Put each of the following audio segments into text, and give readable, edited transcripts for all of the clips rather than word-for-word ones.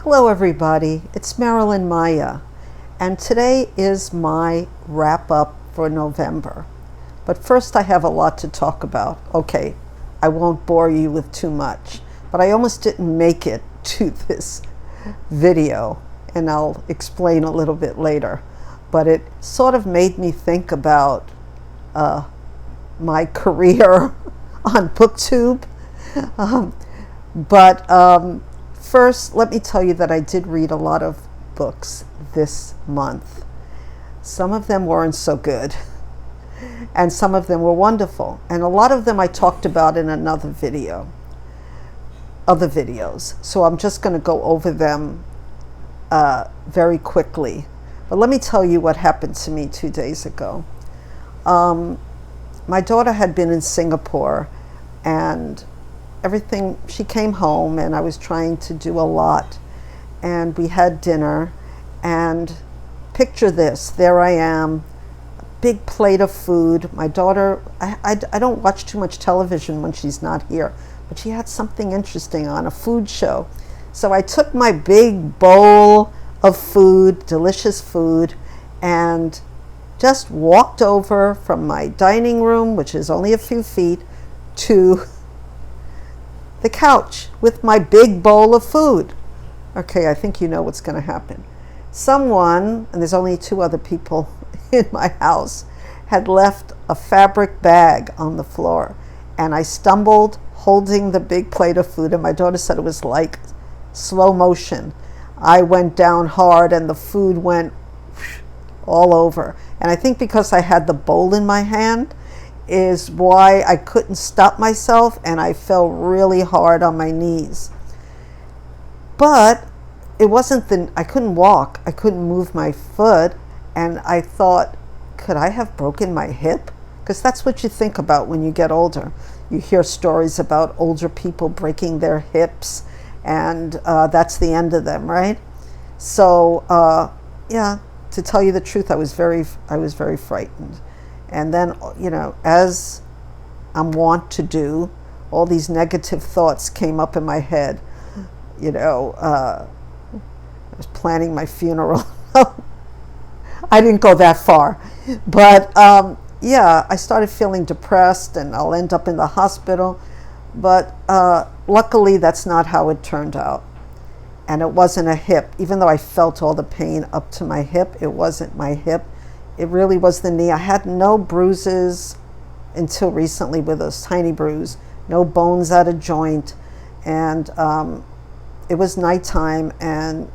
Hello everybody, it's Marilyn Maya, and today is my wrap-up for November. But first I have a lot to talk about. Okay, I won't bore you with too much, but I almost didn't make it to this video, and I'll explain a little bit later. But it sort of made me think about my career on booktube. First, let me tell you that I did read a lot of books this month. Some of them weren't so good, and some of them were wonderful. And a lot of them I talked about in other videos. So I'm just going to go over them very quickly. But let me tell you what happened to me 2 days ago. My daughter had been in Singapore, and she came home, and I was trying to do a lot, and we had dinner, and picture this, there I am, big plate of food. My daughter, I don't watch too much television when she's not here, but she had something interesting on, a food show. So I took my big bowl of food, delicious food, and just walked over from my dining room, which is only a few feet, to the couch with my big bowl of food. Okay, I think you know what's going to happen. Someone, and there's only 2 other people in my house, had left a fabric bag on the floor, and I stumbled holding the big plate of food, and my daughter said it was like slow motion. I went down hard and the food went all over. And I think because I had the bowl in my hand is why I couldn't stop myself, and I fell really hard on my knees. But it wasn't I couldn't walk, I couldn't move my foot, and I thought, could I have broken my hip? Because that's what you think about when you get older. You hear stories about older people breaking their hips, and that's the end of them, right? So yeah, to tell you the truth, I was very frightened. And then, as I'm wont to do, all these negative thoughts came up in my head. I was planning my funeral. I didn't go that far. But yeah, I started feeling depressed, and I'll end up in the hospital. But luckily, that's not how it turned out. And it wasn't a hip. Even though I felt all the pain up to my hip, it wasn't my hip. It really was the knee. I had no bruises until recently, with a tiny bruise, no bones out of joint. And it was nighttime, and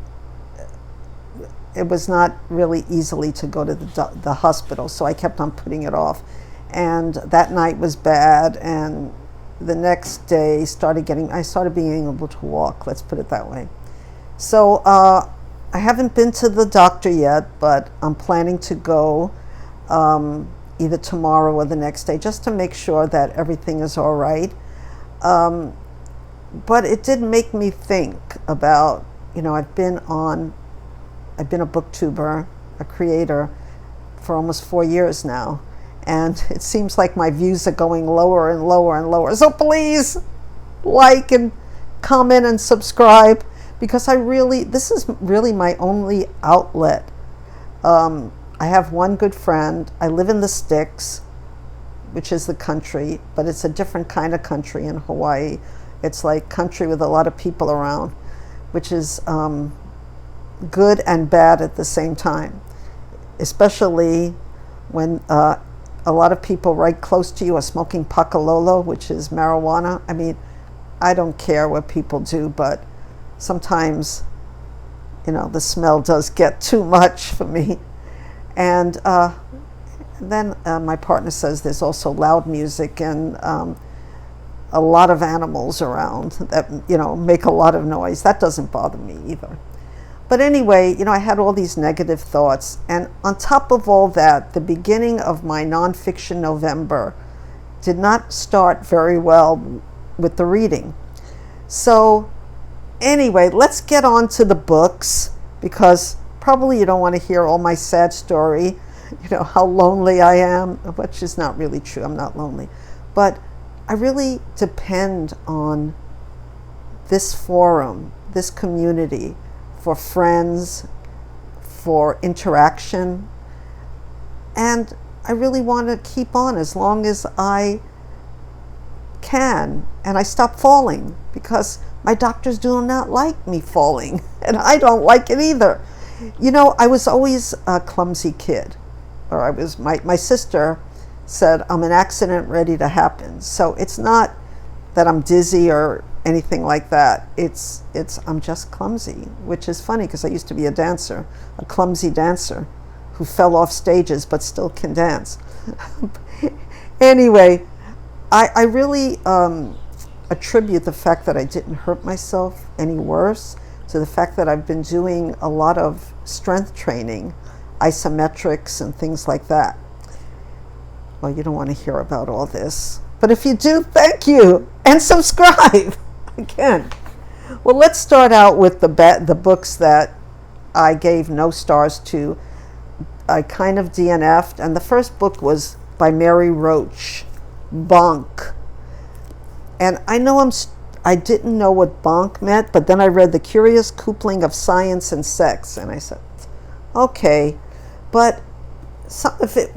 it was not really easily to go to the hospital, so I kept on putting it off. And that night was bad, and the next day I started being able to walk, let's put it that way. So I haven't been to the doctor yet, but I'm planning to go either tomorrow or the next day, just to make sure that everything is all right. But it did make me think about, I've been a booktuber, a creator, for almost 4 years now, and it seems like my views are going lower and lower and lower. So please like and comment and subscribe, because this is really my only outlet. I have one good friend. I live in the sticks, which is the country, but it's a different kind of country in Hawaii. It's like country with a lot of people around, which is good and bad at the same time, especially when a lot of people right close to you are smoking pakalolo, which is marijuana. I mean, I don't care what people do, but sometimes, the smell does get too much for me. And then my partner says there's also loud music and a lot of animals around that, make a lot of noise. That doesn't bother me either. But anyway, I had all these negative thoughts. And on top of all that, the beginning of my nonfiction November did not start very well with the reading. So anyway, let's get on to the books, because probably you don't want to hear all my sad story, how lonely I am, which is not really true. I'm not lonely. But I really depend on this forum, this community, for friends, for interaction. And I really want to keep on as long as I can. And I stop falling because my doctors do not like me falling. And I don't like it either. You know, I was always a clumsy kid. Or my sister said, I'm an accident ready to happen. So it's not that I'm dizzy or anything like that. I'm just clumsy, which is funny because I used to be a dancer, a clumsy dancer who fell off stages but still can dance. Anyway, I really attribute the fact that I didn't hurt myself any worse to the fact that I've been doing a lot of strength training, isometrics and things like that. Well, you don't want to hear about all this. But if you do, thank you. And subscribe. Again. Well, let's start out with the books that I gave no stars to. I kind of DNF'd. And the first book was by Mary Roach, Bonk. And I didn't know what bonk meant, but then I read The Curious Coupling of Science and Sex. And I said, okay. But some of it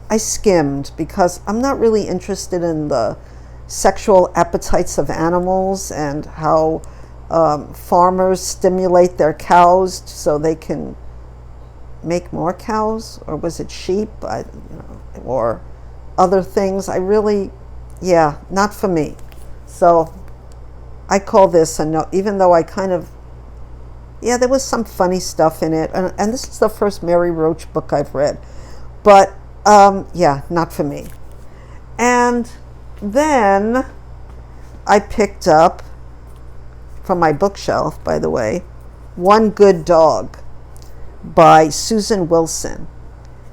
I skimmed because I'm not really interested in the sexual appetites of animals and how farmers stimulate their cows so they can make more cows, or was it sheep, or other things. Not for me. So I call this a no, even though I kind of, there was some funny stuff in it. And this is the first Mary Roach book I've read. But not for me. And then I picked up, from my bookshelf, by the way, One Good Dog by Susan Wilson.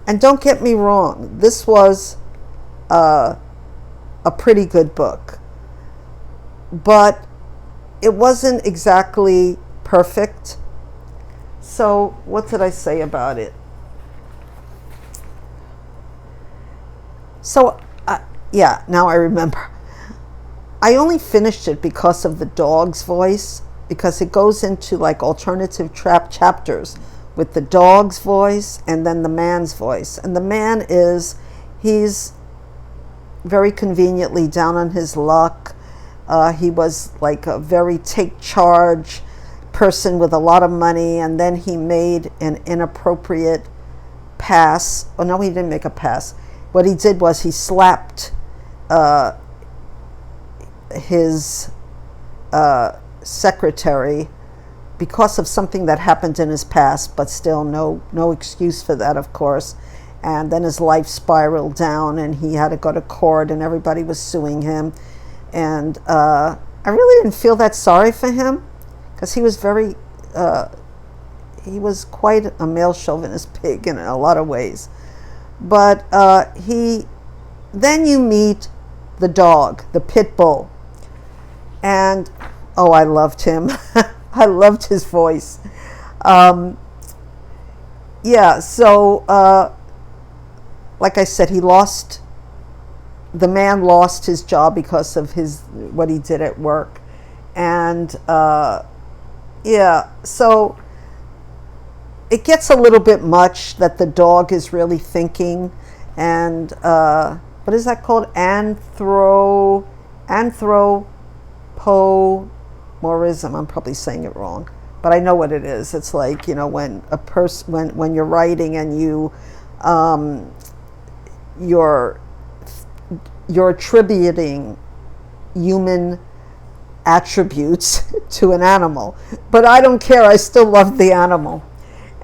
And don't get me wrong, this was a pretty good book. But it wasn't exactly perfect. So what did I say about it? So, now I remember. I only finished it because of the dog's voice, because it goes into like alternative chapters with the dog's voice and then the man's voice. And the man he's very conveniently down on his luck. He was like a very take charge person with a lot of money, and then he made an inappropriate pass. Oh no, he didn't make a pass. What he did was he slapped his secretary because of something that happened in his past, but still no excuse for that, of course. And then his life spiraled down and he had to go to court and everybody was suing him. And I really didn't feel that sorry for him because he was he was quite a male chauvinist pig in a lot of ways. But then you meet the dog, the pit bull. And, I loved him. I loved his voice. Like I said, the man lost his job because of what he did at work. And, so it gets a little bit much that the dog is really thinking, and what is that called? Anthropomorphism. I'm probably saying it wrong, but I know what it is. It's like, when a person, when you're writing and you're attributing human attributes to an animal. But I don't care. I still love the animal.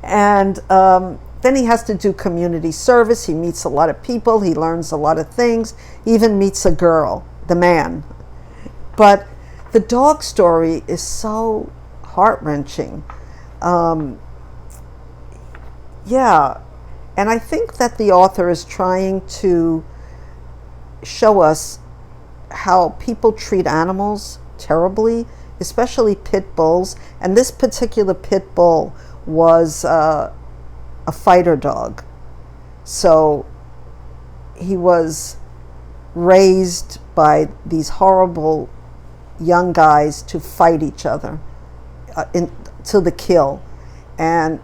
And then he has to do community service. He meets a lot of people. He learns a lot of things. He even meets a girl, the man. But the dog story is so heart-wrenching. And I think that the author is trying to show us how people treat animals terribly, especially pit bulls. And this particular pit bull was a fighter dog. So he was raised by these horrible young guys to fight each other to the kill. and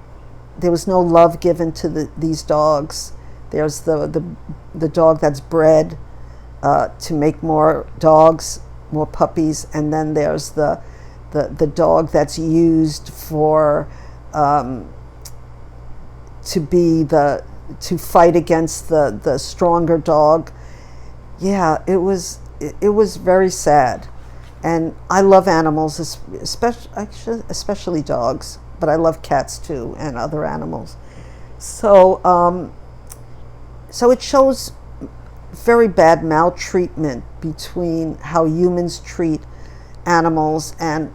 there was no love given to these dogs. There's the dog that's bred to make more dogs, more puppies, and then there's the dog that's used for to fight against the stronger dog. Yeah, it was very sad. And I love animals, especially dogs, but I love cats too and other animals. So so it shows very bad maltreatment between how humans treat animals, and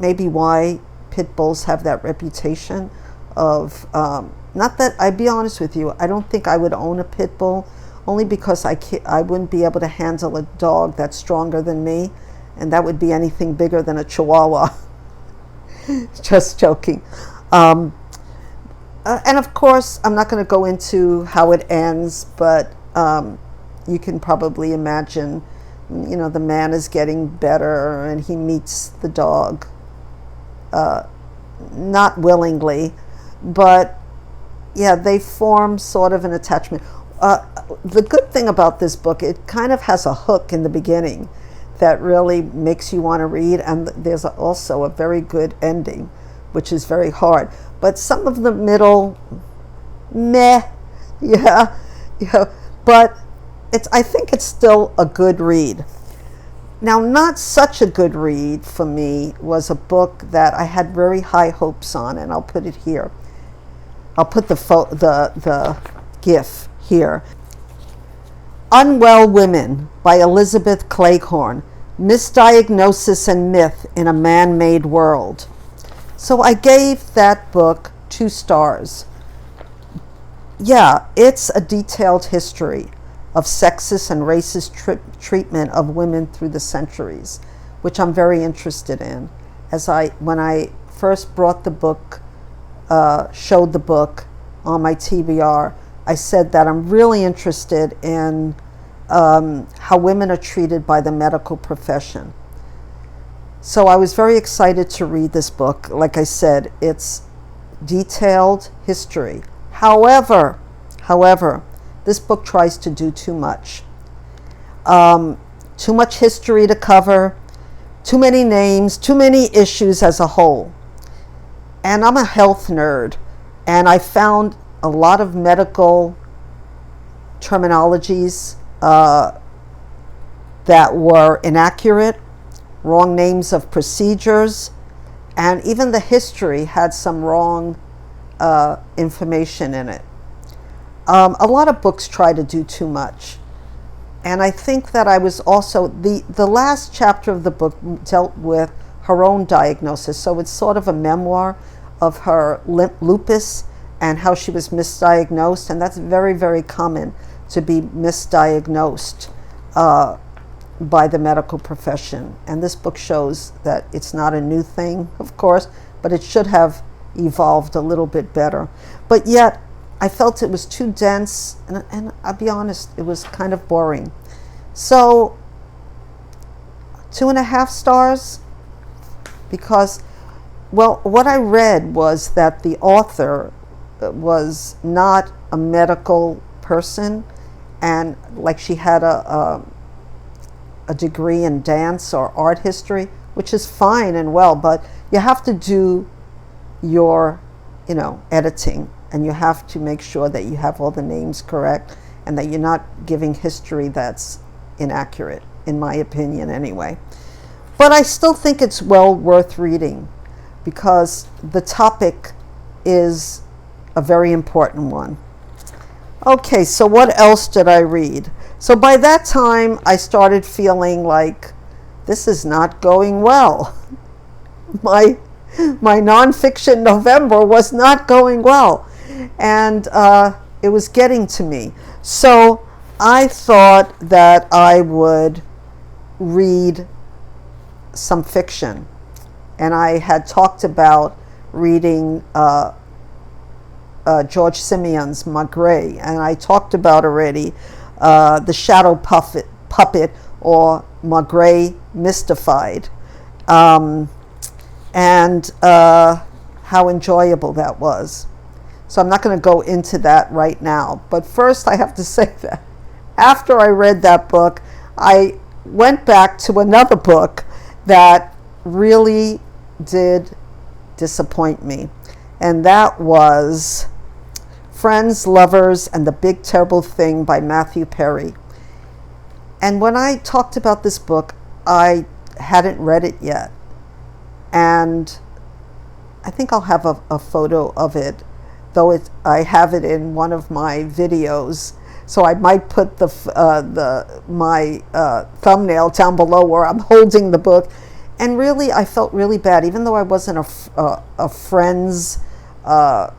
maybe why pit bulls have that reputation of, not that, I'd be honest with you, I don't think I would own a pit bull, only because I wouldn't be able to handle a dog that's stronger than me, and that would be anything bigger than a Chihuahua. Just joking. And of course, I'm not going to go into how it ends, but you can probably imagine, the man is getting better and he meets the dog, not willingly, but yeah, they form sort of an attachment. The good thing about this book, it kind of has a hook in the beginning that really makes you want to read, and there's also a very good ending, which is very hard. But some of the middle, meh, yeah, but I think it's still a good read. Now, not such a good read for me was a book that I had very high hopes on, and I'll put it here. I'll put the GIF here. Unwell Women by Elizabeth Cleghorn. Misdiagnosis and Myth in a Man-Made World. So I gave that book 2 stars. Yeah, it's a detailed history of sexist and racist treatment of women through the centuries, which I'm very interested in. When I first brought the book, showed the book on my TBR, I said that I'm really interested in how women are treated by the medical profession. So I was very excited to read this book. Like I said, it's detailed history. However, this book tries to do too much. Too much history to cover, too many names, too many issues as a whole. And I'm a health nerd, and I found a lot of medical terminologies that were inaccurate, wrong names of procedures, and even the history had some wrong information in it. A lot of books try to do too much. And I think that I was also, the last chapter of the book dealt with her own diagnosis. So it's sort of a memoir of her lupus and how she was misdiagnosed. And that's very, very common to be misdiagnosed by the medical profession. And this book shows that it's not a new thing, of course, but it should have evolved a little bit better. But yet, I felt it was too dense, and I'll be honest, it was kind of boring. So, 2.5 stars, because, well, what I read was that the author was not a medical person, and like she had a degree in dance or art history, which is fine and well, but you have to do your, editing, and you have to make sure that you have all the names correct and that you're not giving history that's inaccurate, in my opinion anyway. But I still think it's well worth reading because the topic is a very important one. Okay, so what else did I read? So by that time, I started feeling like this is not going well. My nonfiction November was not going well, and it was getting to me. So I thought that I would read some fiction, and I had talked about reading George Simeon's Maigret, and I talked about already The Shadow Puppet or Maigret Mystified. And how enjoyable that was. So I'm not going to go into that right now. But first I have to say that after I read that book, I went back to another book that really did disappoint me. And that was Friends, Lovers, and the Big Terrible Thing by Matthew Perry. And when I talked about this book, I hadn't read it yet. And I think I'll have a photo of it, though I have it in one of my videos. So I might put my thumbnail down below where I'm holding the book. And really, I felt really bad, even though I wasn't a Friends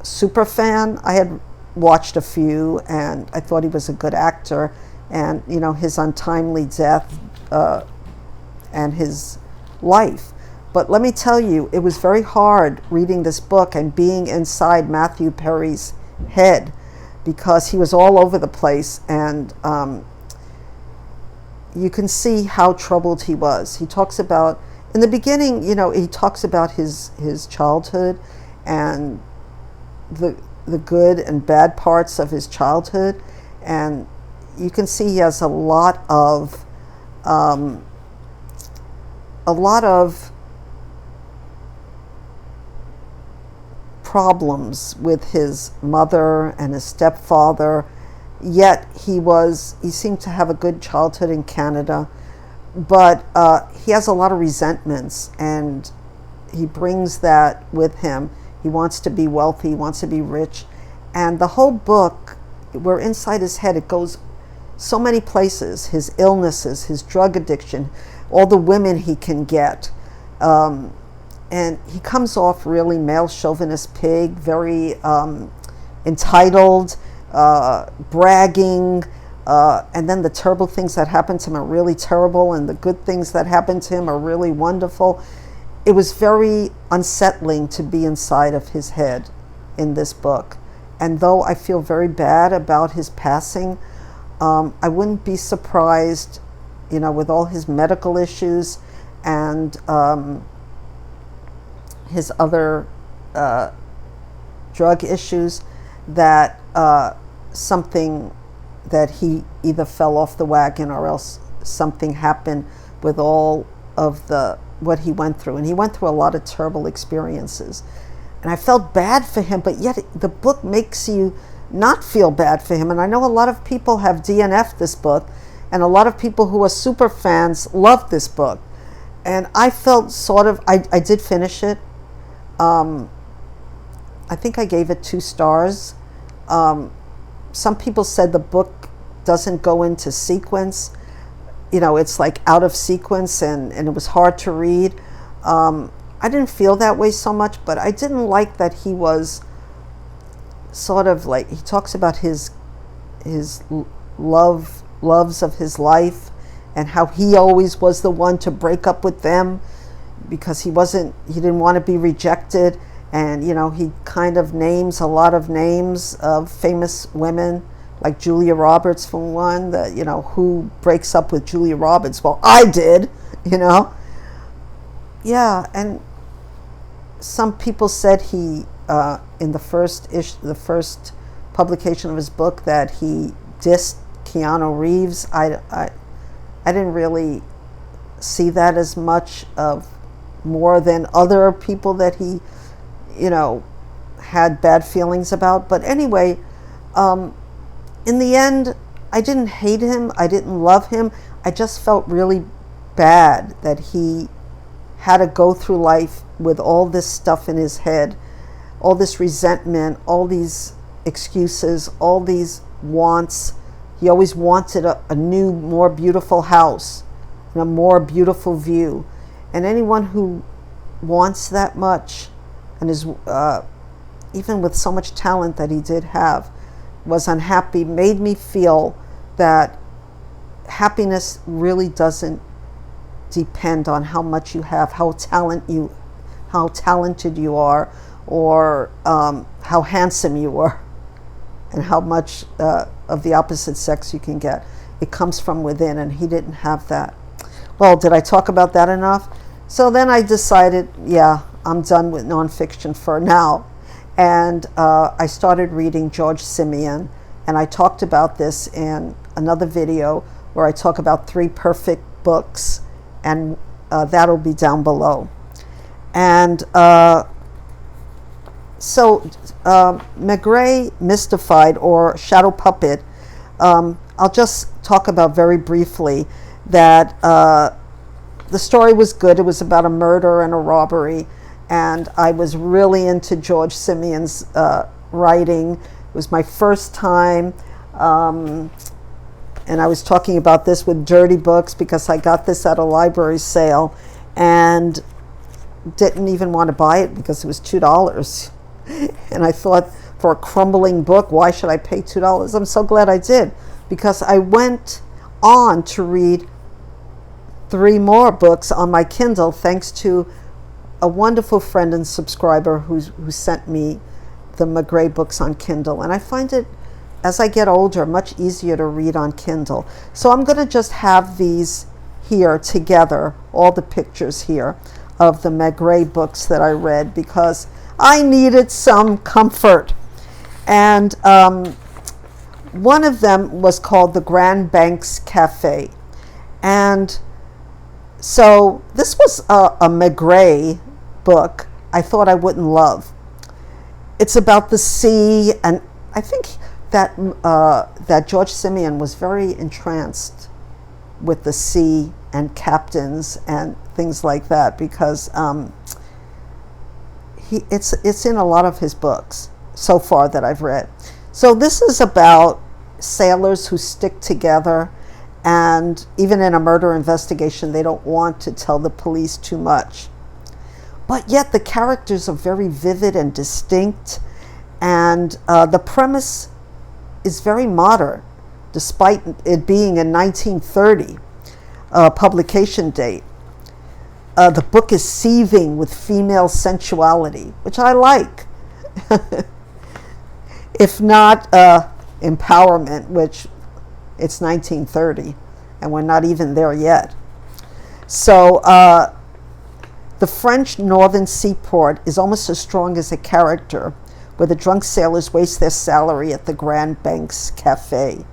super fan. I had watched a few, and I thought he was a good actor. And his untimely death and his life. But let me tell you, it was very hard reading this book and being inside Matthew Perry's head, because he was all over the place, and you can see how troubled he was. He talks about, in the beginning, he talks about his childhood and the good and bad parts of his childhood, and you can see he has a lot of problems with his mother and his stepfather, yet he seemed to have a good childhood in Canada, but he has a lot of resentments, and he brings that with him. He wants to be wealthy, he wants to be rich, and the whole book, we're inside his head. It goes so many places: his illnesses, his drug addiction, all the women he can get. And he comes off really male chauvinist pig, very entitled, bragging, and then the terrible things that happen to him are really terrible, and the good things that happen to him are really wonderful. It was very unsettling to be inside of his head in this book. And though I feel very bad about his passing, I wouldn't be surprised, with all his medical issues and his other drug issues, that something that he either fell off the wagon or else something happened with all of what he went through. And he went through a lot of terrible experiences. And I felt bad for him, but yet the book makes you not feel bad for him. And I know a lot of people have DNF'd this book, and a lot of people who are super fans love this book. And I felt I did finish it. I think I gave it 2 stars. Some people said the book doesn't go into sequence. It's like out of sequence, and it was hard to read. I didn't feel that way so much, but I didn't like that he was sort of like, he talks about his loves of his life, and how he always was the one to break up with them because he didn't want to be rejected. And he kind of names a lot of names of famous women, like Julia Roberts for one, that who breaks up with Julia Roberts? Well, I did. Yeah. And some people said he in the first publication of his book, that he dissed Keanu Reeves. I didn't really see that as much of more than other people that he had bad feelings about. But anyway, in the end, I didn't hate him, I didn't love him. I just felt really bad that he had to go through life with all this stuff in his head, all this resentment, all these excuses, all these wants. He always wanted a new, more beautiful house, and a more beautiful view. And anyone who wants that much, and is even with so much talent that he did have, was unhappy, made me feel that happiness really doesn't depend on how much you have, how talented you are, or how handsome you are, and how much of the opposite sex you can get. It comes from within, and he didn't have that. Well, did I talk about that enough? So then I decided, yeah, I'm done with nonfiction for now. And I started reading George Simenon, and I talked about this in another video where I talk about 3 perfect books, and that'll be down below. And so Maigret, Mystified, or Shadow Puppet, I'll just talk about very briefly that the story was good. It was about a murder and a robbery, and I was really into George Simenon's writing. It was my first time, and I was talking about this with Dirty Books because I got this at a library sale and didn't even want to buy it because it was $2. And I thought, for a crumbling book, why should I pay $2? I'm so glad I did, because I went on to read 3 more books on my Kindle thanks to a wonderful friend and subscriber who sent me the Maigret books on Kindle. And I find it, as I get older, much easier to read on Kindle. So I'm going to just have these here together, all the pictures here of the Maigret books that I read, because I needed some comfort. And one of them was called The Grand Banks Cafe. And so this was a Maigret book I thought I wouldn't love. It's about the sea, and I think that that George Simenon was very entranced with the sea and captains and things like that, because it's in a lot of his books so far that I've read. So this is about sailors who stick together, and even in a murder investigation, they don't want to tell the police too much. But yet the characters are very vivid and distinct, and the premise is very modern, despite it being a 1930 publication date. The book is seething with female sensuality, which I like. If not empowerment, which it's 1930, and we're not even there yet. So the French northern seaport is almost as strong as a character, where the drunk sailors waste their salary at the Grand Banks Cafe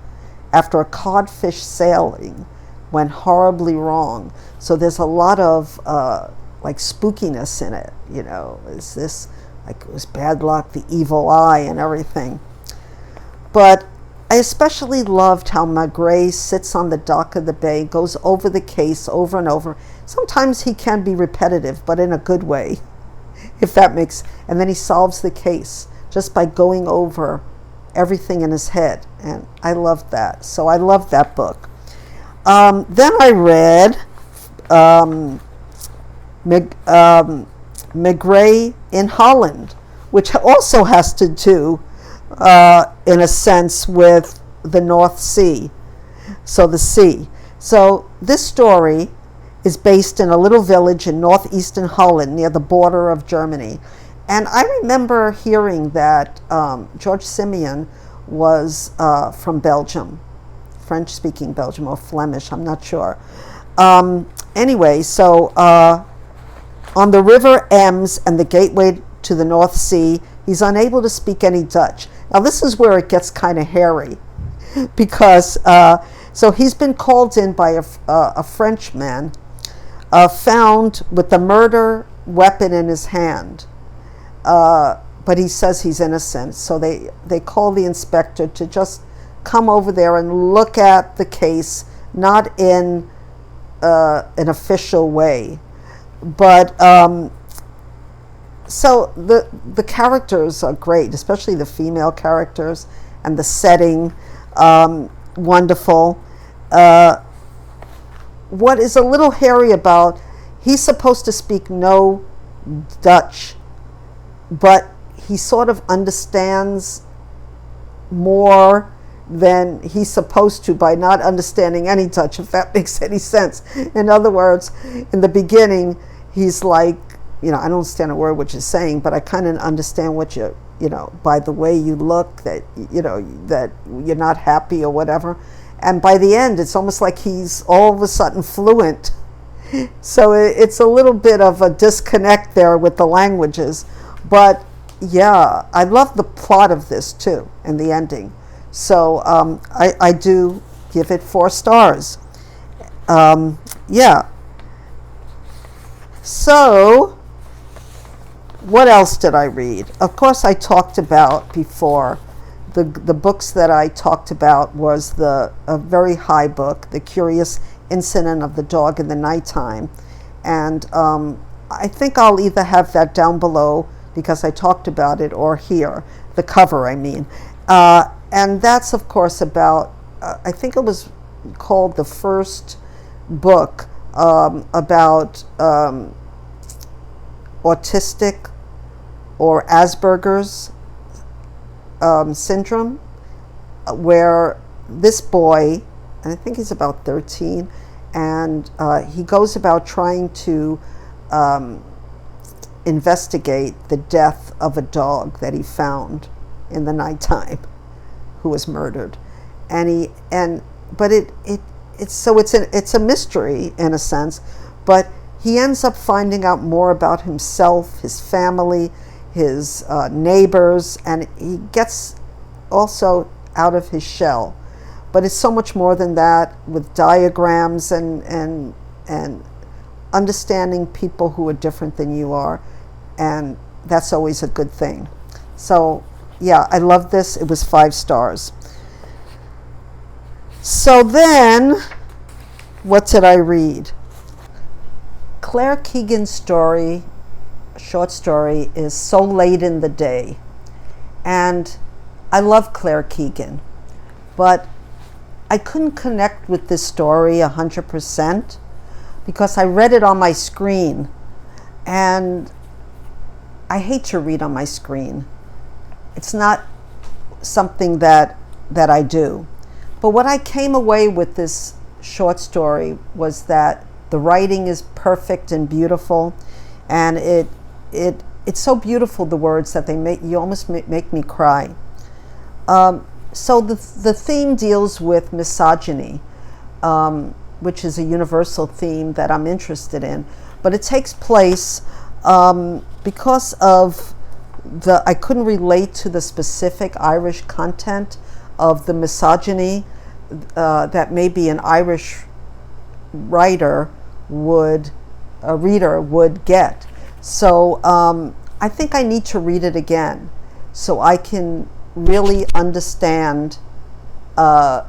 after a codfish sailing went horribly wrong. So there's a lot of like spookiness in it, you know. Is this like it was bad luck, the evil eye, and everything? But I especially loved how Maigret sits on the dock of the bay, goes over the case over and over. Sometimes he can be repetitive, but in a good way, if that makes. And then he solves the case just by going over everything in his head, and I loved that. So I loved that book. Then I read Maigret in Holland, which also has to do, in a sense, with the North Sea, so the sea. So this story is based in a little village in northeastern Holland near the border of Germany. And I remember hearing that George Simenon was from Belgium, French-speaking Belgium, or Flemish, I'm not sure. Anyway, so on the River Ems and the gateway to the North Sea, he's unable to speak any Dutch. Now this is where it gets kind of hairy, because so he's been called in by a Frenchman found with the murder weapon in his hand, but he says he's innocent. So they call the inspector to just come over there and look at the case, not in an official way, but so the characters are great, especially the female characters, and the setting, wonderful. What is a little hairy about, he's supposed to speak no Dutch, but he sort of understands more than he's supposed to by not understanding any Dutch, if that makes any sense. In other words, in the beginning, he's like, you know, I don't understand a word what you're saying, but I kind of understand what you know, by the way you look, that, you know, that you're not happy or whatever. And by the end, it's almost like he's all of a sudden fluent So it's a little bit of a disconnect there with the languages. But yeah, I love the plot of this too and the ending. So I do give it 4 stars. Yeah. So what else did I read? Of course, I talked about before. The books that I talked about was a very high book, The Curious Incident of the Dog in the Nighttime. And I think I'll either have that down below because I talked about it, or here, the cover, I mean. And that's, of course, about, I think it was called the first book about autistic or Asperger's syndrome, where this boy, and I think he's about 13, and he goes about trying to investigate the death of a dog that he found in the nighttime, who was murdered. But it's a mystery in a sense, but he ends up finding out more about himself, his family, his neighbors, and he gets also out of his shell. But it's so much more than that, with diagrams and understanding people who are different than you are, and that's always a good thing. So yeah, I love this. It was 5 stars. So then, what did I read? Claire Keegan's story, short story, is So Late in the Day. And I love Claire Keegan, but I couldn't connect with this story 100% because I read it on my screen, and I hate to read on my screen. It's not something that I do. But what I came away with this short story was that the writing is perfect and beautiful, and it's so beautiful, the words, that you almost make me cry. So the theme deals with misogyny, which is a universal theme that I'm interested in, but it takes place because of I couldn't relate to the specific Irish content of the misogyny that maybe an Irish reader would get. So I think I need to read it again so I can really understand and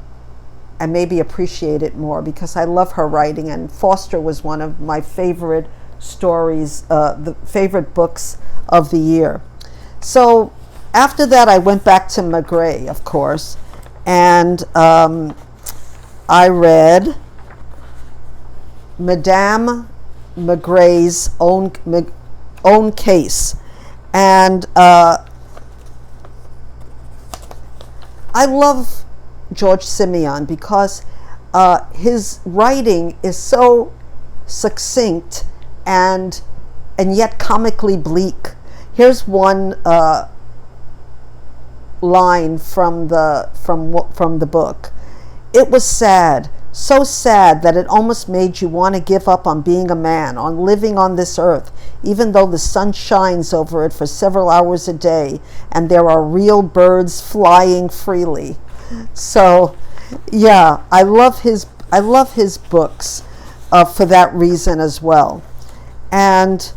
maybe appreciate it more, because I love her writing, and Foster was one of my favorite stories, the favorite books of the year. So after that, I went back to Maigret, of course, and I read Madame Maigret's own case, and I love George Simenon because his writing is so succinct and yet comically bleak. Here's one line from the book. It was sad, so sad that it almost made you want to give up on being a man, on living on this earth, even though the sun shines over it for several hours a day and there are real birds flying freely. So yeah, I love his books for that reason as well. And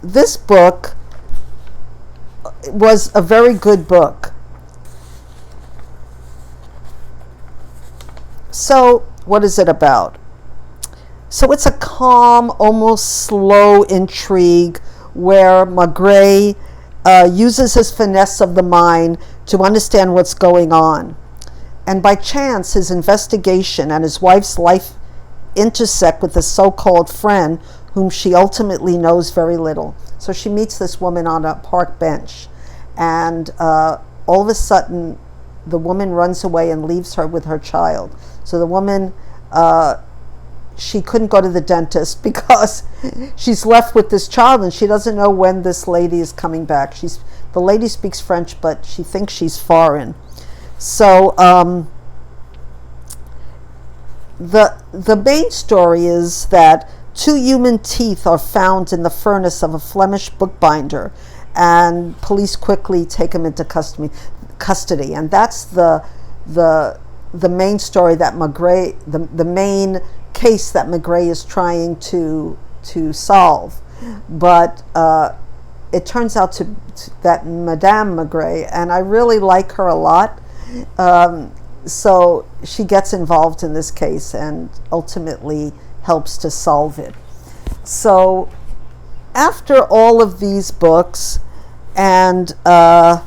this book was a very good book. So what is it about? So it's a calm, almost slow intrigue where Maigret uses his finesse of the mind to understand what's going on. And by chance, his investigation and his wife's life intersect with a so-called friend whom she ultimately knows very little. So she meets this woman on a park bench, and all of a sudden the woman runs away and leaves her with her child. So the woman, she couldn't go to the dentist because she's left with this child and she doesn't know when this lady is coming back. The lady speaks French, but she thinks she's foreign. So the main story is that 2 human teeth are found in the furnace of a Flemish bookbinder, and police quickly take him into custody. And that's the main story that Maigret, the main case that Maigret is trying to solve. But it turns out that Madame Maigret, and I really like her a lot, so she gets involved in this case and ultimately helps to solve it. So after all of these books, and I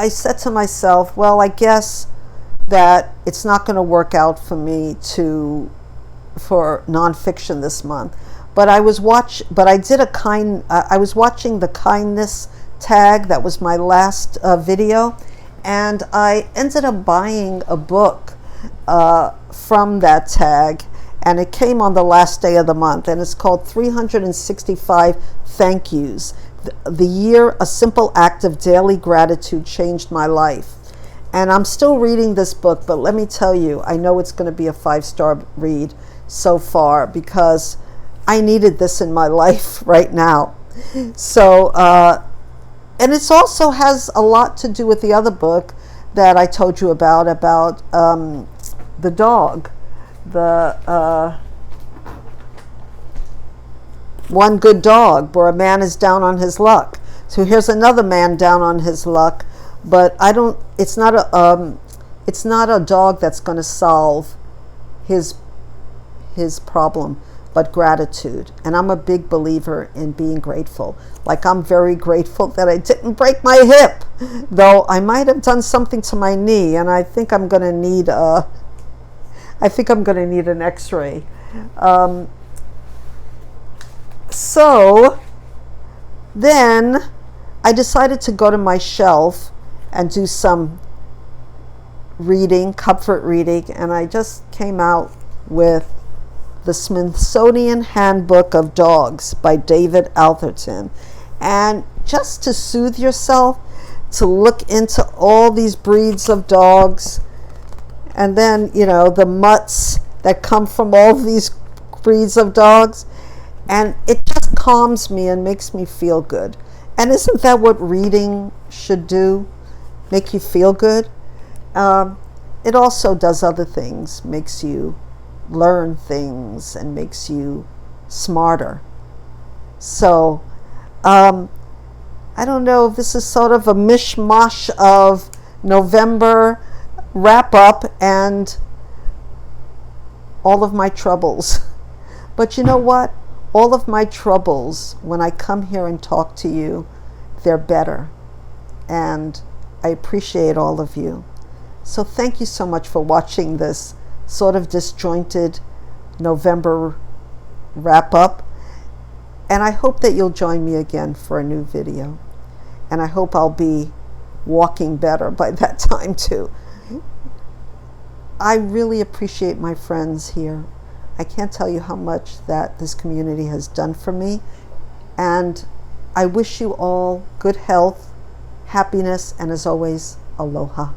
said to myself, well, I guess that it's not going to work out for me for nonfiction this month. But I was watching the kindness tag. That was my last video, and I ended up buying a book from that tag, and it came on the last day of the month, and it's called 365 Thank Yous. The year a simple act of daily gratitude changed my life. And I'm still reading this book, but let me tell you, I know it's going to be a 5-star read so far, because I needed this in my life right now. So, and it also has a lot to do with the other book that I told you about the dog, the One Good Dog, where a man is down on his luck. So here's another man down on his luck, but it's not a dog that's going to solve his problem, but gratitude. And I'm a big believer in being grateful. Like, I'm very grateful that I didn't break my hip, though I might have done something to my knee, and I think I'm going to need an X-ray. So then I decided to go to my shelf and do some reading, comfort reading, and I just came out with the Smithsonian Handbook of Dogs by David Alderton. And just to soothe yourself, to look into all these breeds of dogs, and then, the mutts that come from all these breeds of dogs, and it just calms me and makes me feel good. And isn't that what reading should do? Make you feel good? It also does other things, makes you learn things and makes you smarter. So I don't know if this is sort of a mishmash of November wrap up and all of my troubles. But you know what? All of my troubles, when I come here and talk to you, they're better. And I appreciate all of you. So thank you so much for watching this sort of disjointed November wrap up. And I hope that you'll join me again for a new video. And I hope I'll be walking better by that time too. I really appreciate my friends here. I can't tell you how much that this community has done for me. And I wish you all good health, happiness, and as always, aloha.